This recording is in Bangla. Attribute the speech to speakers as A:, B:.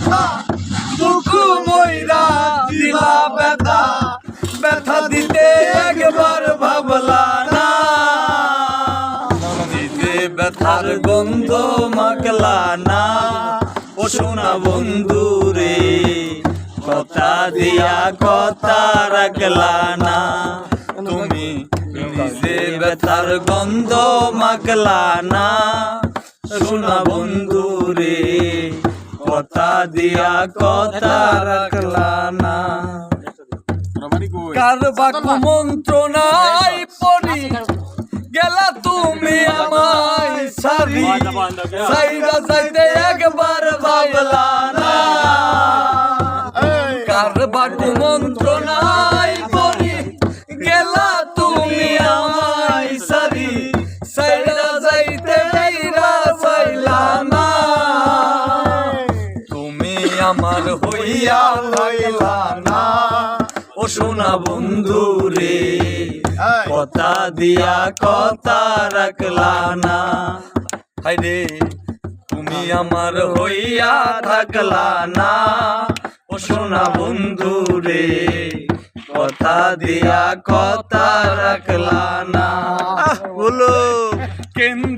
A: ব্যথা বুকু মইরা দিলা ব্যথা ব্যথা দিতে একবার ভাবলা না দিতে ব্যথার গন্ধ মাখলা না ও সোনা বন্ধু রে কথা দিয়া কথা রাখলা না তুমি নিজে ব্যথার গন্ধ মাখলা না সোনা বন্ধু রে কথা দিয়া কথা রাখলা না কার বাকু মন্ত্রণাই পড়ি গেলা তুমি আমায় সারি সাইরা যাইতে একবার ভাবলা না কার বাকু মন্ত্রণাই পড়ি গেলা তুমি আমায় সারি সাইরা যাইতে মেরা চাইলা না তুমি আমার হইয়া লাগলা না ও সোনা বন্ধু রে কথা দিয়া কথা রাখলা না হায়রে তুমি আমার হইয়া থাকলা না ও সোনা বন্ধু রে কথা দিয়া কথা রাখলা না বলো কেন